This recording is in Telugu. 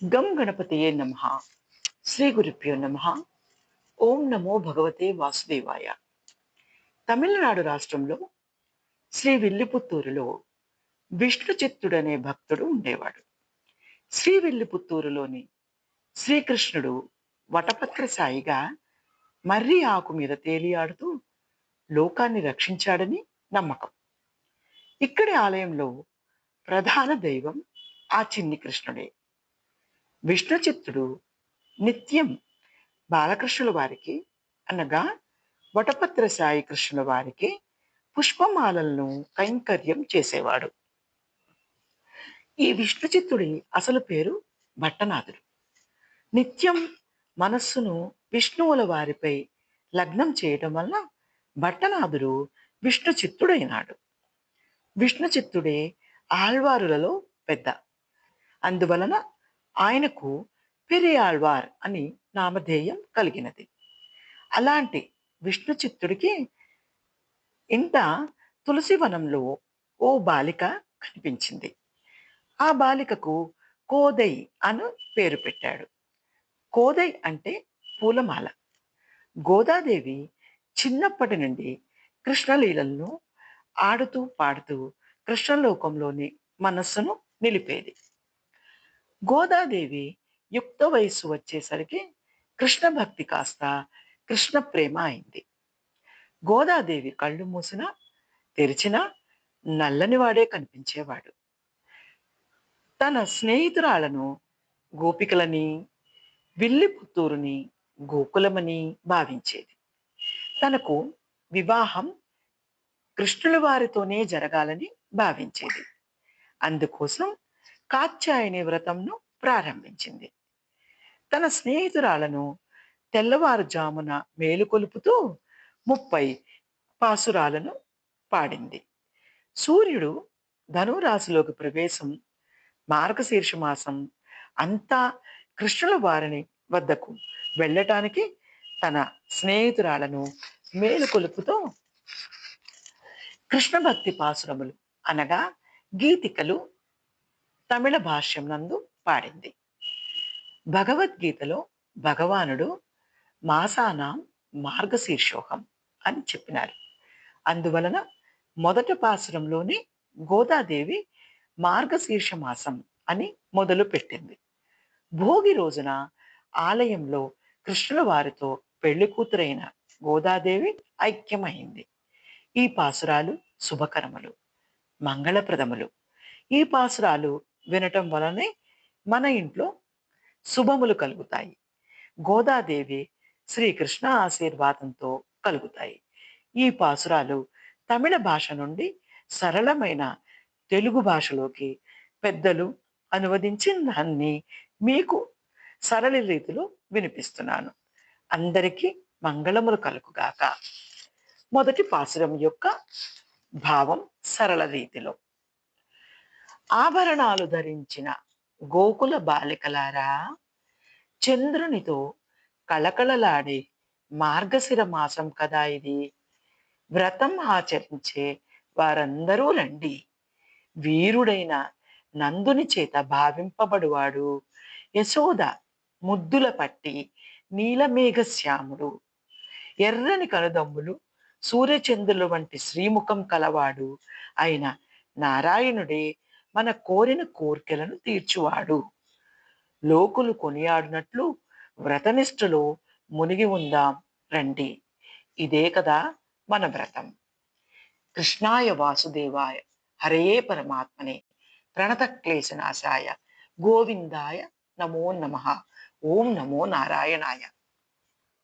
గం గణపతయే నమః. శ్రీ గురుభ్యో నమః. ఓం నమో భగవతే వాసుదేవాయ. తమిళనాడు రాష్ట్రంలో శ్రీ విల్లిపుత్తూరులో విష్ణు చిత్తుడనే భక్తుడు ఉండేవాడు. శ్రీ విల్లిపుత్తూరులోని శ్రీకృష్ణుడు వటపత్ర సాయిగా మర్రి ఆకు మీద తేలియాడుతూ లోకాన్ని రక్షించాడని నమ్మకం. ఇక్కడి ఆలయంలో ప్రధాన దైవం ఆ చిన్ని కృష్ణుడే. విష్ణు చిత్తుడు నిత్యం బాలకృష్ణుల వారికి అనగా వటపత్ర సాయి కృష్ణుల వారికి పుష్పమాలలను కైంకర్యం చేసేవాడు. ఈ విష్ణు చిత్తుడి అసలు పేరు భట్టనాథుడు. నిత్యం మనస్సును విష్ణువుల వారిపై లగ్నం చేయటం వల్ల భట్టనాథుడు విష్ణు చిత్తుడైనాడు. విష్ణు చిత్తుడే ఆళ్వారులలో పెద్ద. అందువలన ఆయనకు పెరియాళ్వార్ అని నామధేయం కలిగినది. అలాంటి విష్ణు చిత్తుడికి ఇంట తులసివనంలో ఓ బాలిక కనిపించింది. ఆ బాలికకు కోదై అను పేరు పెట్టాడు. కోదై అంటే పూలమాల. గోదాదేవి చిన్నప్పటి నుండి కృష్ణలీలలను ఆడుతూ పాడుతూ కృష్ణలోకంలోని మనస్సును నిలిపేది. గోదాదేవి యుక్త వయస్సు వచ్చేసరికి కృష్ణ భక్తి కాస్త కృష్ణ ప్రేమ అయింది. గోదాదేవి కళ్ళు మూసినా తెరిచినా నల్లని వాడే కనిపించేవాడు. తన స్నేహితురాలను గోపికలని, విల్లిపుత్తూరుని గోకులమని భావించేది. తనకు వివాహం కృష్ణుల వారితోనే జరగాలని భావించేది. అందుకోసం కాత్యాయని వ్రతంను ప్రారంభించింది. తన స్నేహితురాలను తెల్లవారుజామున మేలుకొలుపుతూ 30 పాసురాలను పాడింది. సూర్యుడు ధనురాశిలోకి ప్రవేశం, మార్గశీర్ష మాసం అంతా కృష్ణుల వారిని వద్దకు వెళ్ళటానికి తన స్నేహితురాలను మేలుకొలుపుతూ కృష్ణ భక్తి పాసురములు అనగా గీతికలు తమిళ భాష్యం నందు పాడింది. భగవద్గీతలో భగవానుడు మాసానాం మార్గశీర్షోహం అని చెప్పినారు. అందువలన మొదటి పాసురంలోనే గోదాదేవి మార్గశీర్ష మాసం అని మొదలు పెట్టింది. భోగి రోజున ఆలయంలో కృష్ణుల వారితో పెళ్లి కూతురైన గోదాదేవి ఐక్యమైంది. ఈ పాసురాలు శుభకరములు, మంగళప్రదములు. ఈ పాసురాలు వినటం వలనే మన ఇంట్లో శుభములు కలుగుతాయి. గోదాదేవి శ్రీకృష్ణ ఆశీర్వాదంతో కలుగుతాయి. ఈ పాసురాలు తమిళ భాష నుండి సరళమైన తెలుగు భాషలోకి పెద్దలు అనువదించి దాన్ని మీకు సరళ రీతిలో వినిపిస్తున్నాను. అందరికీ మంగళములు కలుగుగాక. మొదటి పాసురం యొక్క భావం సరళ రీతిలో. ఆభరణాలు ధరించిన గోకుల బాలికలారా, చంద్రునితో కళకళలాడే మార్గశిర మాసం కదా ఇది. వ్రతం ఆచరించే వారందరూ రండి. వీరుడైన నందుని చేత భావింపబడువాడు యశోద ముద్దుల పట్టి నీలమేఘశ్యాముడు, ఎర్రని కనుదమ్ములు సూర్యచంద్రుల వంటి శ్రీముఖం కలవాడు అయిన నారాయణుడే మన కోరిన కోర్కెలను తీర్చువాడు. లోకులు కొనియాడినట్లు వ్రతనిష్టలో మునిగి ఉందాం రండి. ఇదే కదా మన వ్రతం. కృష్ణాయ వాసుదేవాయ హరయే పరమాత్మనే ప్రణత క్లేశనాశాయ గోవిందాయ నమో నమః. ఓం నమో నారాయణాయ.